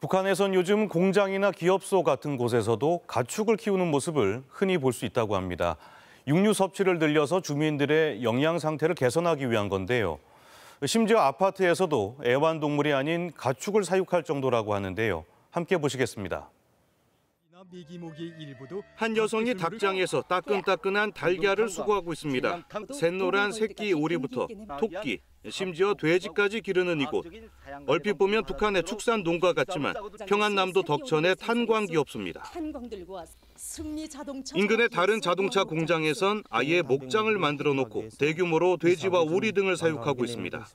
북한에선 요즘 공장이나 기업소 같은 곳에서도 가축을 키우는 모습을 흔히 볼 수 있다고 합니다. 육류 섭취를 늘려서 주민들의 영양 상태를 개선하기 위한 건데요. 심지어 아파트에서도 애완동물이 아닌 가축을 사육할 정도라고 하는데요. 함께 보시겠습니다. 한 여성이 닭장에서 따끈따끈한 달걀을 수거하고 있습니다. 샛노란 새끼 오리부터 토끼, 심지어 돼지까지 기르는 이곳. 얼핏 보면 북한의 축산 농가 같지만 평안남도 덕천의 탄광기업소입니다. 인근의 다른 자동차 공장에선 아예 목장을 만들어 놓고 대규모로 돼지와 오리 등을 사육하고 있습니다.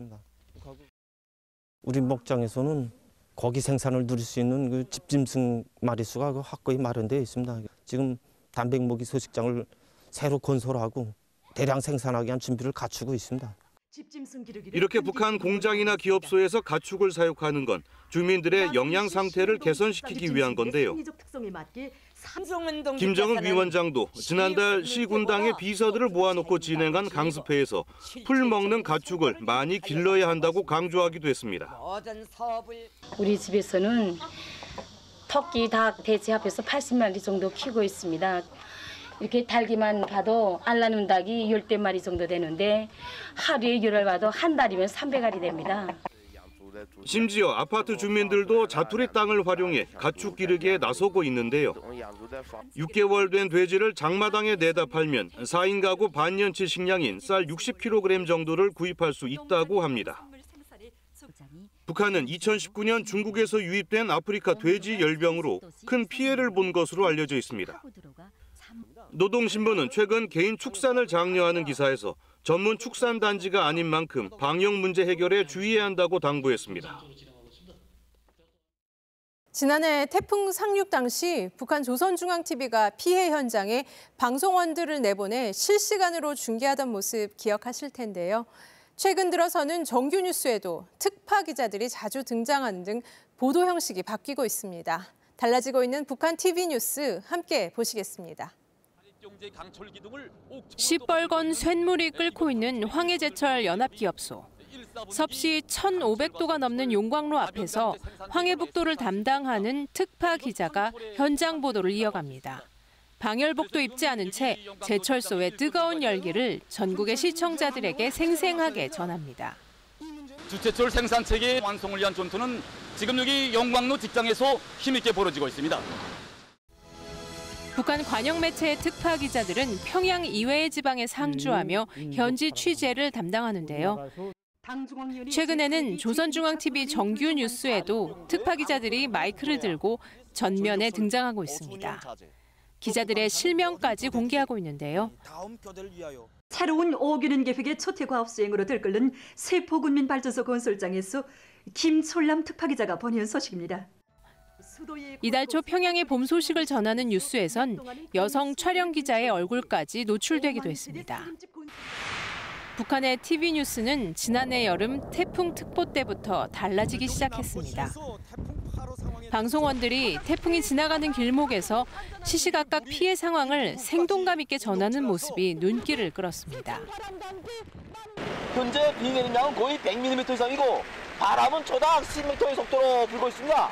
우리 목장에서는 고기 생산을 누릴 수 있는 그 집짐승 마리수가 확고히 마련되어 있습니다. 지금 단백모기 서식장을 새로 건설하고 대량 생산하기 위한 준비를 갖추고 있습니다. 이렇게 북한 공장이나 기업소에서 가축을 사육하는 건 주민들의 영양 상태를 개선시키기 위한 건데요. 김정은 위원장도 지난달 시군당의 비서들을 모아놓고 진행한 강습회에서 풀 먹는 가축을 많이 길러야 한다고 강조하기도 했습니다. 우리 집에서는 토끼, 닭, 돼지 합해서 80마리 정도 키우고 있습니다. 이렇게 달기만 봐도 알 낳는 닭이 10대 마리 정도 되는데 하루에 열을 봐도 한 달이면 300알이 됩니다. 심지어 아파트 주민들도 자투리 땅을 활용해 가축 기르기에 나서고 있는데요. 6개월 된 돼지를 장마당에 내다 팔면 4인 가구 반년치 식량인 쌀 60kg 정도를 구입할 수 있다고 합니다. 북한은 2019년 중국에서 유입된 아프리카 돼지 열병으로 큰 피해를 본 것으로 알려져 있습니다. 노동신문은 최근 개인 축산을 장려하는 기사에서 전문 축산단지가 아닌 만큼 방역 문제 해결에 주의해야 한다고 당부했습니다. 지난해 태풍 상륙 당시 북한 조선중앙TV가 피해 현장에 방송원들을 내보내 실시간으로 중계하던 모습 기억하실 텐데요. 최근 들어서는 정규 뉴스에도 특파 기자들이 자주 등장하는 등 보도 형식이 바뀌고 있습니다. 달라지고 있는 북한 TV 뉴스 함께 보시겠습니다. 시뻘건 쇳물이 끓고 있는 황해제철 연합기업소. 섭씨 1,500도가 넘는 용광로 앞에서 황해북도를 담당하는 특파 기자가 현장 보도를 이어갑니다. 방열복도 입지 않은 채 제철소의 뜨거운 열기를 전국의 시청자들에게 생생하게 전합니다. 주제철 생산체계 완성을 위한 전투는 지금 여기 용광로 직장에서 힘있게 벌어지고 있습니다. 북한 관영 매체의 특파 기자들은 평양 이외의 지방에 상주하며 현지 취재를 담당하는데요. 최근에는 조선중앙TV 정규 뉴스에도 특파 기자들이 마이크를 들고 전면에 등장하고 있습니다. 기자들의 실명까지 공개하고 있는데요. 새로운 5개년 계획의 초태과업 수행으로 들끓는 세포군민발전소 건설장에서 김솔남 특파 기자가 보내온 소식입니다. 이달 초 평양의 봄 소식을 전하는 뉴스에선 여성 촬영 기자의 얼굴까지 노출되기도 했습니다. 북한의 TV 뉴스는 지난해 여름 태풍 특보 때부터 달라지기 시작했습니다. 방송원들이 태풍이 지나가는 길목에서 시시각각 피해 상황을 생동감 있게 전하는 모습이 눈길을 끌었습니다. 현재 비 내림량은 거의 100mm 이상이고 바람은 초당 10m의 속도로 불고 있습니다.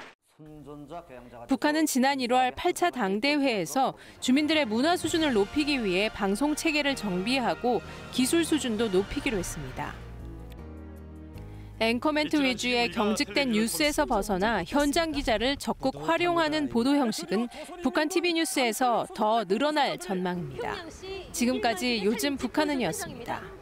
북한은 지난 1월 8차 당대회에서 주민들의 문화 수준을 높이기 위해 방송 체계를 정비하고 기술 수준도 높이기로 했습니다. 앵커멘트 위주의 경직된 뉴스에서 벗어나 현장 기자를 적극 활용하는 보도 형식은 북한 TV 뉴스에서 더 늘어날 전망입니다. 지금까지 요즘 북한은이었습니다.